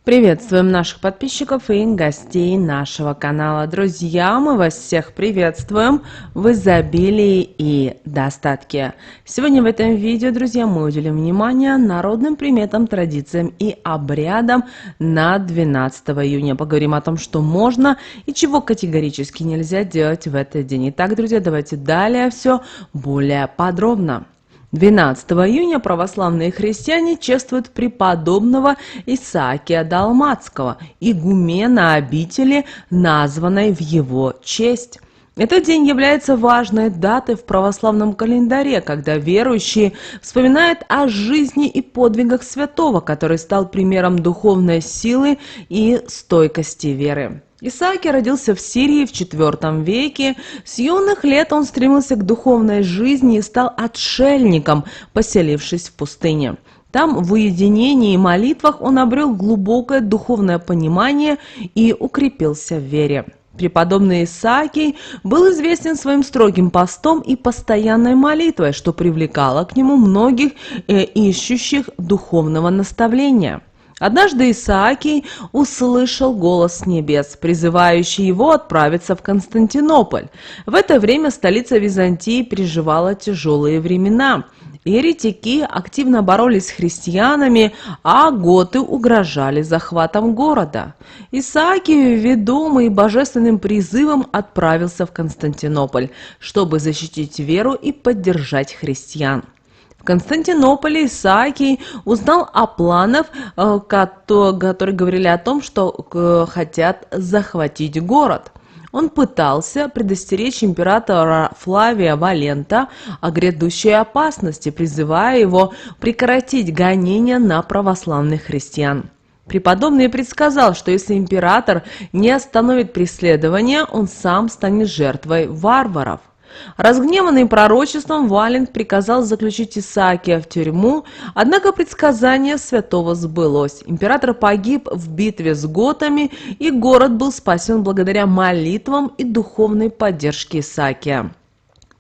Приветствуем наших подписчиков и гостей нашего канала. Друзья, мы вас всех приветствуем в изобилии и достатке. Сегодня в этом видео, друзья, мы уделим внимание народным приметам, традициям и обрядам на 12 июня. Поговорим о том, что можно и чего категорически нельзя делать в этот день. Итак, друзья, давайте далее все более подробно. 12 июня православные христиане чествуют преподобного Исаакия Далматского, игумена обители, названной в его честь. Этот день является важной датой в православном календаре, когда верующие вспоминают о жизни и подвигах святого, который стал примером духовной силы и стойкости веры. Исаакий родился в Сирии в IV веке. С юных лет он стремился к духовной жизни и стал отшельником, поселившись в пустыне. Там в уединении и молитвах он обрел глубокое духовное понимание и укрепился в вере. Преподобный Исаакий был известен своим строгим постом и постоянной молитвой, что привлекало к нему многих ищущих духовного наставления. Однажды Исаакий услышал голос с небес, призывающий его отправиться в Константинополь. В это время столица Византии переживала тяжелые времена. Еретики активно боролись с христианами, а готы угрожали захватом города. Исаакий, ведомый божественным призывом, отправился в Константинополь, чтобы защитить веру и поддержать христиан. В Константинополе Исаакий узнал о планах, которые говорили о том, что хотят захватить город. Он пытался предостеречь императора Флавия Валента о грядущей опасности, призывая его прекратить гонения на православных христиан. Преподобный предсказал, что если император не остановит преследование, он сам станет жертвой варваров. Разгневанный пророчеством, Валент приказал заключить Исаакия в тюрьму, однако предсказание святого сбылось. Император погиб в битве с готами, и город был спасен благодаря молитвам и духовной поддержке Исаакия.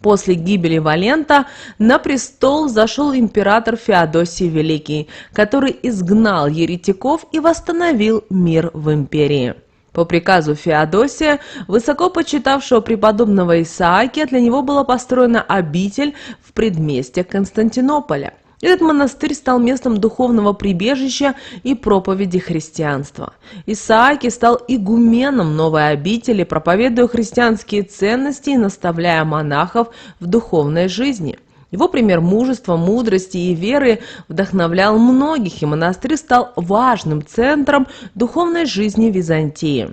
После гибели Валента на престол взошел император Феодосий Великий, который изгнал еретиков и восстановил мир в империи. По приказу Феодосия, высоко почитавшего преподобного Исаакия, для него была построена обитель в предместьях Константинополя. Этот монастырь стал местом духовного прибежища и проповеди христианства. Исаакий стал игуменом новой обители, проповедуя христианские ценности и наставляя монахов в духовной жизни. Его пример мужества, мудрости и веры вдохновлял многих, и монастырь стал важным центром духовной жизни Византии.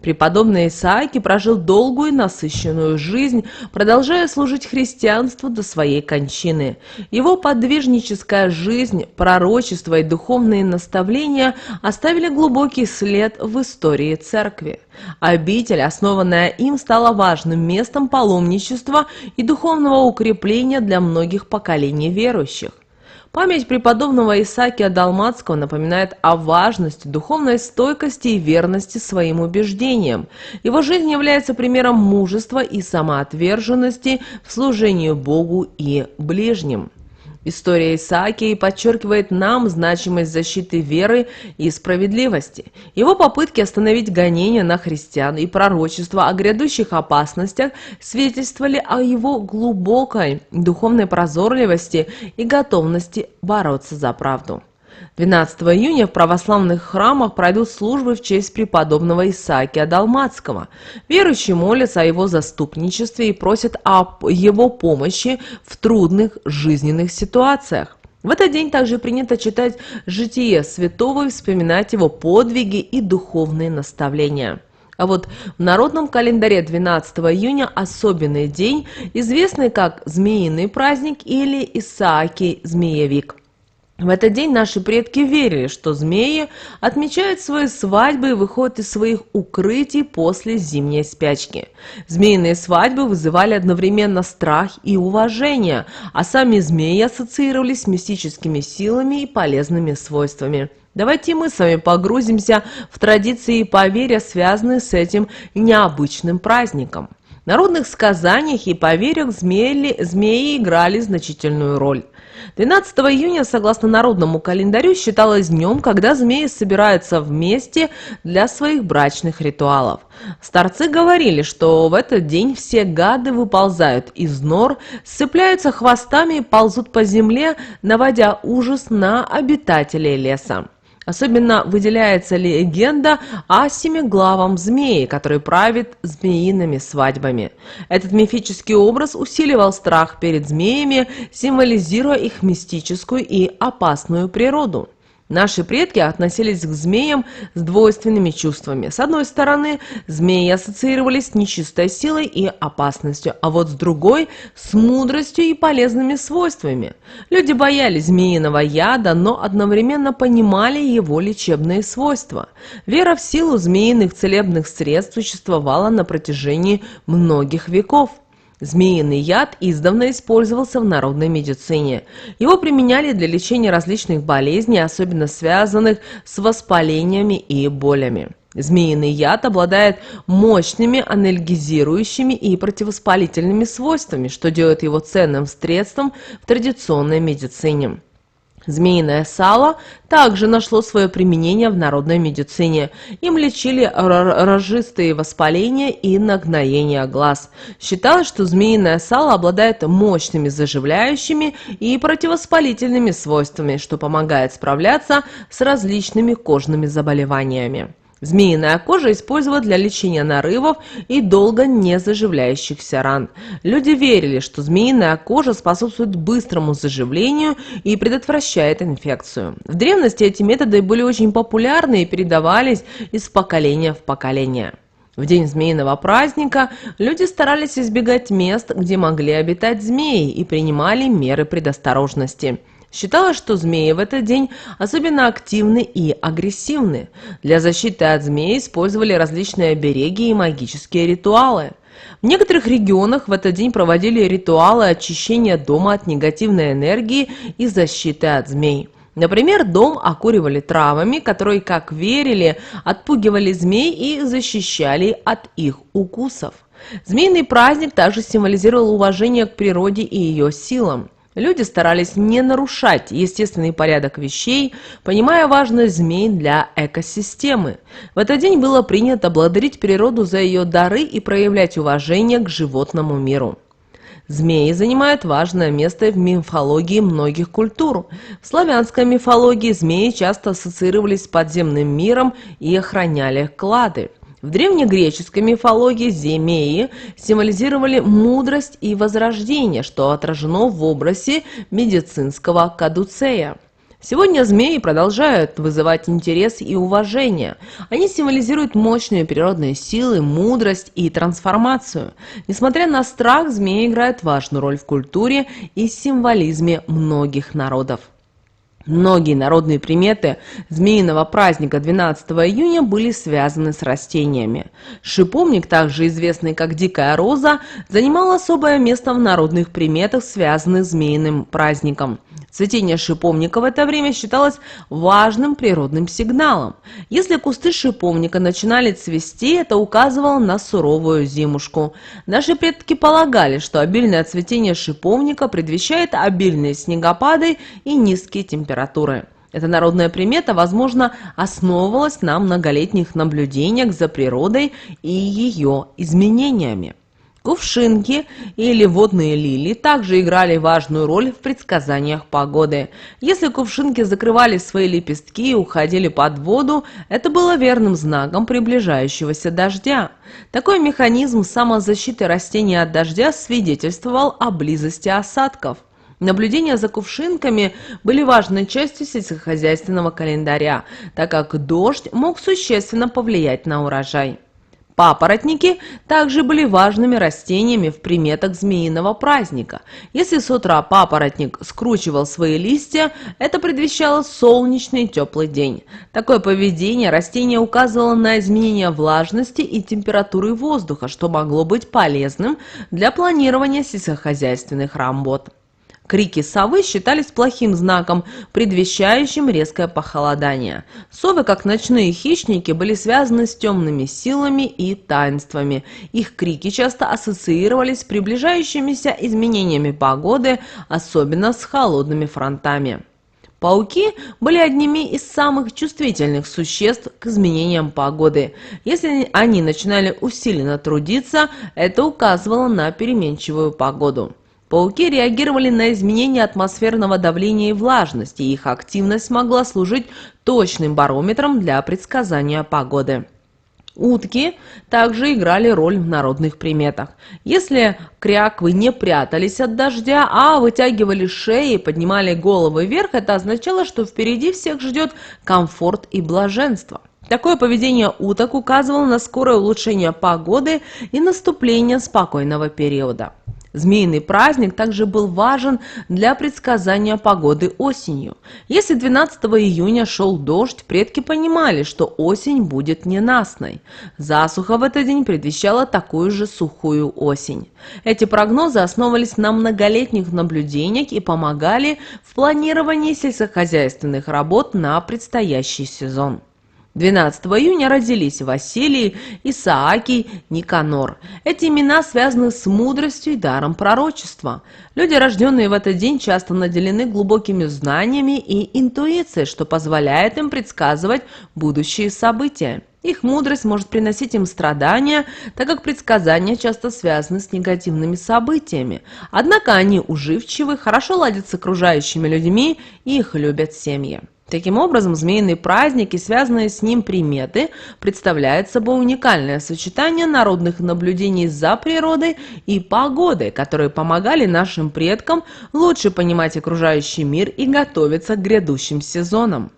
Преподобный Исаакий прожил долгую и насыщенную жизнь, продолжая служить христианству до своей кончины. Его подвижническая жизнь, пророчество и духовные наставления оставили глубокий след в истории церкви. Обитель, основанная им, стала важным местом паломничества и духовного укрепления для многих поколений верующих. Память преподобного Исаакия Далматского напоминает о важности духовной стойкости и верности своим убеждениям. Его жизнь является примером мужества и самоотверженности в служении Богу и ближним. История Исаакия подчеркивает нам значимость защиты веры и справедливости. Его попытки остановить гонения на христиан и пророчества о грядущих опасностях свидетельствовали о его глубокой духовной прозорливости и готовности бороться за правду. 12 июня в православных храмах пройдут службы в честь преподобного Исаакия Далматского. Верующие молятся о его заступничестве и просят о его помощи в трудных жизненных ситуациях. В этот день также принято читать житие святого и вспоминать его подвиги и духовные наставления. А вот в народном календаре 12 июня особенный день, известный как Змеиный праздник или Исаакий Змеевик. В этот день наши предки верили, что змеи отмечают свои свадьбы и выходят из своих укрытий после зимней спячки. Змеиные свадьбы вызывали одновременно страх и уважение, а сами змеи ассоциировались с мистическими силами и полезными свойствами. Давайте мы с вами погрузимся в традиции и поверья, связанные с этим необычным праздником. В народных сказаниях и поверьях змеи играли значительную роль. 12 июня, согласно народному календарю, считалось днем, когда змеи собираются вместе для своих брачных ритуалов. Старцы говорили, что в этот день все гады выползают из нор, сцепляются хвостами и ползут по земле, наводя ужас на обитателей леса. Особенно выделяется легенда о семиглавом змее, который правит змеиными свадьбами. Этот мифический образ усиливал страх перед змеями, символизируя их мистическую и опасную природу. Наши предки относились к змеям с двойственными чувствами. С одной стороны, змеи ассоциировались с нечистой силой и опасностью, а вот с другой – с мудростью и полезными свойствами. Люди боялись змеиного яда, но одновременно понимали его лечебные свойства. Вера в силу змеиных целебных средств существовала на протяжении многих веков. Змеиный яд издавна использовался в народной медицине. Его применяли для лечения различных болезней, особенно связанных с воспалениями и болями. Змеиный яд обладает мощными анальгезирующими и противовоспалительными свойствами, что делает его ценным средством в традиционной медицине. Змеиное сало также нашло свое применение в народной медицине. Им лечили рожистые воспаления и нагноения глаз. Считалось, что змеиное сало обладает мощными заживляющими и противовоспалительными свойствами, что помогает справляться с различными кожными заболеваниями. Змеиная кожа использовалась для лечения нарывов и долго не заживляющихся ран. Люди верили, что змеиная кожа способствует быстрому заживлению и предотвращает инфекцию. В древности эти методы были очень популярны и передавались из поколения в поколение. В день змеиного праздника люди старались избегать мест, где могли обитать змеи, и принимали меры предосторожности. Считалось, что змеи в этот день особенно активны и агрессивны. Для защиты от змей использовали различные обереги и магические ритуалы. В некоторых регионах в этот день проводили ритуалы очищения дома от негативной энергии и защиты от змей. Например, дом окуривали травами, которые, как верили, отпугивали змей и защищали от их укусов. Змеиный праздник также символизировал уважение к природе и ее силам. Люди старались не нарушать естественный порядок вещей, понимая важность змей для экосистемы. В этот день было принято благодарить природу за ее дары и проявлять уважение к животному миру. Змеи занимают важное место в мифологии многих культур. В славянской мифологии змеи часто ассоциировались с подземным миром и охраняли клады. В древнегреческой мифологии змеи символизировали мудрость и возрождение, что отражено в образе медицинского кадуцея. Сегодня змеи продолжают вызывать интерес и уважение. Они символизируют мощные природные силы, мудрость и трансформацию. Несмотря на страх, змеи играют важную роль в культуре и символизме многих народов. Многие народные приметы змеиного праздника 12 июня были связаны с растениями. Шиповник, также известный как дикая роза, занимал особое место в народных приметах, связанных с змеиным праздником. Цветение шиповника в это время считалось важным природным сигналом. Если кусты шиповника начинали цвести, это указывало на суровую зимушку. Наши предки полагали, что обильное цветение шиповника предвещает обильные снегопады и низкие температуры. Эта народная примета, возможно, основывалась на многолетних наблюдениях за природой и ее изменениями. Кувшинки или водные лилии также играли важную роль в предсказаниях погоды. Если кувшинки закрывали свои лепестки и уходили под воду, это было верным знаком приближающегося дождя. Такой механизм самозащиты растений от дождя свидетельствовал о близости осадков. Наблюдения за кувшинками были важной частью сельскохозяйственного календаря, так как дождь мог существенно повлиять на урожай. Папоротники также были важными растениями в приметах змеиного праздника. Если с утра папоротник скручивал свои листья, это предвещало солнечный теплый день. Такое поведение растения указывало на изменение влажности и температуры воздуха, что могло быть полезным для планирования сельскохозяйственных работ. К Крики совы считались плохим знаком, предвещающим резкое похолодание. Совы, как ночные хищники, были связаны с темными силами и таинствами. Их крики часто ассоциировались с приближающимися изменениями погоды, особенно с холодными фронтами. Пауки были одними из самых чувствительных существ к изменениям погоды. Если они начинали усиленно трудиться, это указывало на переменчивую погоду. Пауки реагировали на изменения атмосферного давления и влажности, и их активность могла служить точным барометром для предсказания погоды. Утки также играли роль в народных приметах. Если кряквы не прятались от дождя, а вытягивали шеи и поднимали головы вверх, это означало, что впереди всех ждет комфорт и блаженство. Такое поведение уток указывало на скорое улучшение погоды и наступление спокойного периода. Змеиный праздник также был важен для предсказания погоды осенью. Если 12 июня шел дождь, предки понимали, что осень будет ненастной. Засуха в этот день предвещала такую же сухую осень. Эти прогнозы основывались на многолетних наблюдениях и помогали в планировании сельскохозяйственных работ на предстоящий сезон. 12 июня родились Василий, Исаакий, Никанор. Эти имена связаны с мудростью и даром пророчества. Люди, рожденные в этот день, часто наделены глубокими знаниями и интуицией, что позволяет им предсказывать будущие события. Их мудрость может приносить им страдания, так как предсказания часто связаны с негативными событиями. Однако они уживчивы, хорошо ладят с окружающими людьми и их любят семьи. Таким образом, змеиный праздник и связанные с ним приметы представляют собой уникальное сочетание народных наблюдений за природой и погодой, которые помогали нашим предкам лучше понимать окружающий мир и готовиться к грядущим сезонам.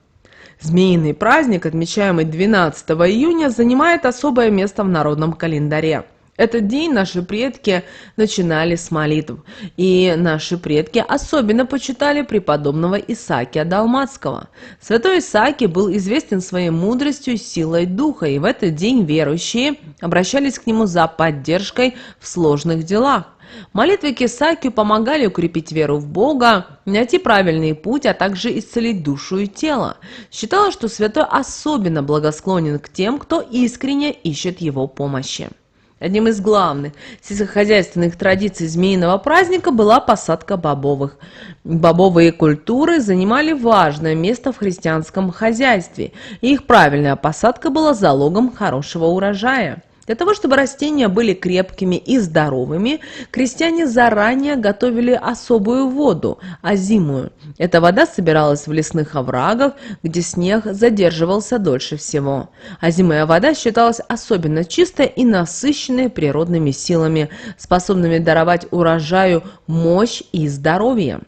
Змеиный праздник, отмечаемый 12 июня, занимает особое место в народном календаре. Этот день наши предки начинали с молитв, и наши предки особенно почитали преподобного Исаакия Далматского. Святой Исаакий был известен своей мудростью и силой духа, и в этот день верующие обращались к нему за поддержкой в сложных делах. Молитвы к Исаакию помогали укрепить веру в Бога, найти правильный путь, а также исцелить душу и тело. Считалось, что святой особенно благосклонен к тем, кто искренне ищет его помощи. Одним из главных сельскохозяйственных традиций змеиного праздника была посадка бобовых. Бобовые культуры занимали важное место в христианском хозяйстве, и их правильная посадка была залогом хорошего урожая. Для того, чтобы растения были крепкими и здоровыми, крестьяне заранее готовили особую воду – озимую. Эта вода собиралась в лесных оврагах, где снег задерживался дольше всего. Озимая вода считалась особенно чистой и насыщенной природными силами, способными даровать урожаю мощь и здоровье.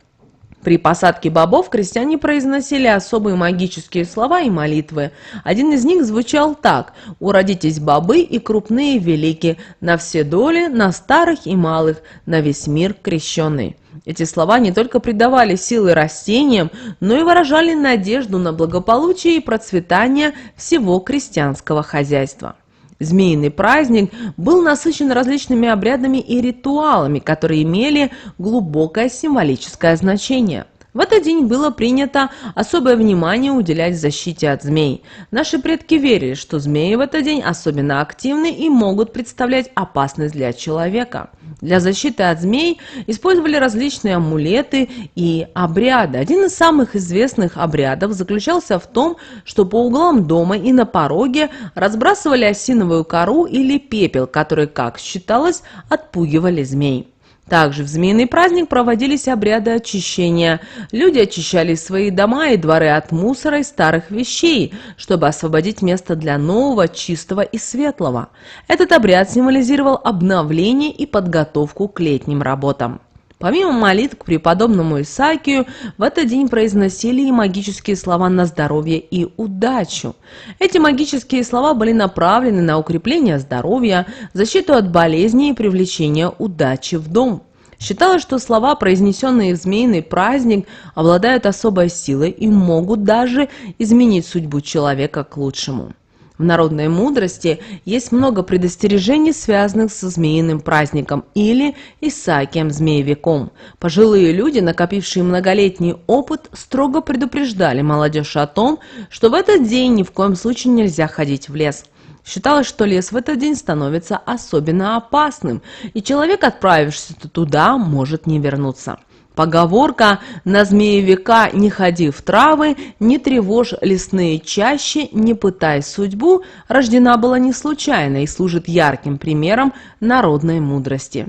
При посадке бобов крестьяне произносили особые магические слова и молитвы. Один из них звучал так: «Уродитесь бобы и крупные и велики, на все доли, на старых и малых, на весь мир крещеный». Эти слова не только придавали силы растениям, но и выражали надежду на благополучие и процветание всего крестьянского хозяйства. Змеиный праздник был насыщен различными обрядами и ритуалами, которые имели глубокое символическое значение. В этот день было принято особое внимание уделять защите от змей. Наши предки верили, что змеи в этот день особенно активны и могут представлять опасность для человека. Для защиты от змей использовали различные амулеты и обряды. Один из самых известных обрядов заключался в том, что по углам дома и на пороге разбрасывали осиновую кору или пепел, которые, как считалось, отпугивали змей. Также в змеиный праздник проводились обряды очищения. Люди очищали свои дома и дворы от мусора и старых вещей, чтобы освободить место для нового, чистого и светлого. Этот обряд символизировал обновление и подготовку к летним работам. Помимо молитв к преподобному Исаакию, в этот день произносили и магические слова на здоровье и удачу. Эти магические слова были направлены на укрепление здоровья, защиту от болезней и привлечение удачи в дом. Считалось, что слова, произнесенные в змеиный праздник, обладают особой силой и могут даже изменить судьбу человека к лучшему. В народной мудрости есть много предостережений, связанных со змеиным праздником или Исаакием Змеевиком. Пожилые люди, накопившие многолетний опыт, строго предупреждали молодежь о том, что в этот день ни в коем случае нельзя ходить в лес. Считалось, что лес в этот день становится особенно опасным, и человек, отправившийся туда, может не вернуться. Поговорка «на змеевика не ходи в травы, не тревожь лесные чащи, не пытай судьбу» рождена была не случайно и служит ярким примером народной мудрости.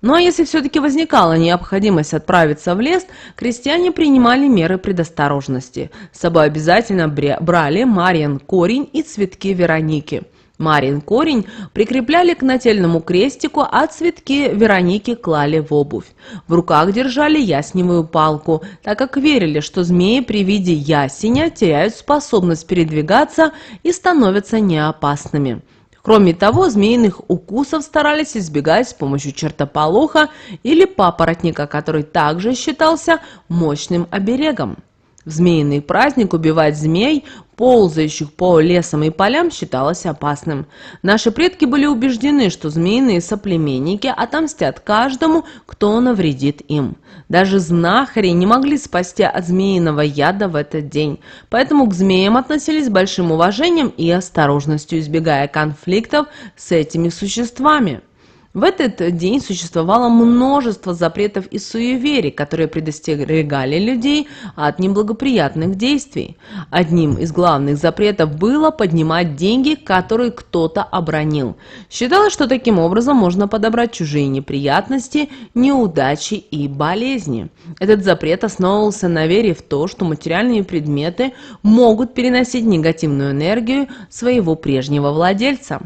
Ну а если все-таки возникала необходимость отправиться в лес, крестьяне принимали меры предосторожности. С собой обязательно брали марьин корень и цветки Вероники. Марьин корень прикрепляли к нательному крестику, а цветки Вероники клали в обувь. В руках держали ясневую палку, так как верили, что змеи при виде ясеня теряют способность передвигаться и становятся неопасными. Кроме того, змеиных укусов старались избегать с помощью чертополоха или папоротника, который также считался мощным оберегом. В змеиный праздник убивать змей, ползающих по лесам и полям, считалось опасным. Наши предки были убеждены, что змеиные соплеменники отомстят каждому, кто навредит им. Даже знахари не могли спасти от змеиного яда в этот день, поэтому к змеям относились с большим уважением и осторожностью, избегая конфликтов с этими существами. В этот день существовало множество запретов и суеверий, которые предостерегали людей от неблагоприятных действий. Одним из главных запретов было поднимать деньги, которые кто-то обронил. Считалось, что таким образом можно подобрать чужие неприятности, неудачи и болезни. Этот запрет основывался на вере в то, что материальные предметы могут переносить негативную энергию своего прежнего владельца.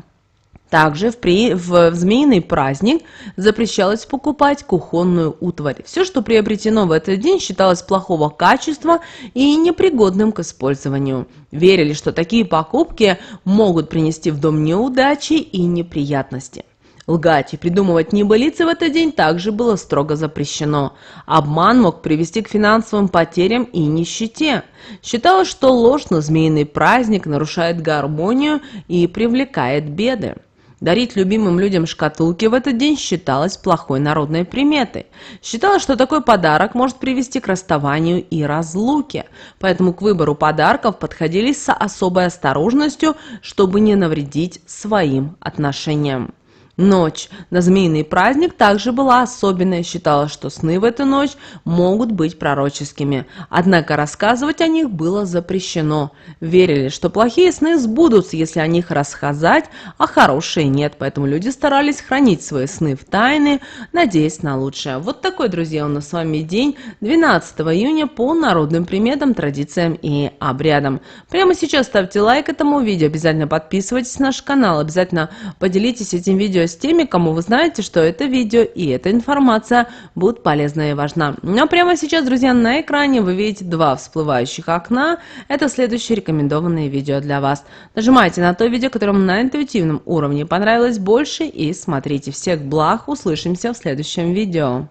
Также в змеиный праздник запрещалось покупать кухонную утварь. Все, что приобретено в этот день, считалось плохого качества и непригодным к использованию. Верили, что такие покупки могут принести в дом неудачи и неприятности. Лгать и придумывать небылицы в этот день также было строго запрещено. Обман мог привести к финансовым потерям и нищете. Считалось, что ложь на змеиный праздник нарушает гармонию и привлекает беды. Дарить любимым людям шкатулки в этот день считалось плохой народной приметой. Считалось, что такой подарок может привести к расставанию и разлуке. Поэтому к выбору подарков подходили с особой осторожностью, чтобы не навредить своим отношениям. Ночь на змеиный праздник также была особенной. Считалось, что сны в эту ночь могут быть пророческими. Однако рассказывать о них было запрещено. Верили, что плохие сны сбудутся, если о них рассказать, а хорошие нет. Поэтому люди старались хранить свои сны в тайне, надеясь на лучшее. Вот такой, друзья, у нас с вами день 12 июня по народным приметам, традициям и обрядам. Прямо сейчас ставьте лайк этому видео, обязательно подписывайтесь на наш канал, обязательно поделитесь этим видео с теми, кому вы знаете, что это видео и эта информация будет полезна и важна. Ну а прямо сейчас, друзья, на экране вы видите два всплывающих окна. Это следующие рекомендованные видео для вас. Нажимайте на то видео, которое вам на интуитивном уровне понравилось больше, и смотрите. Всех благ, услышимся в следующем видео.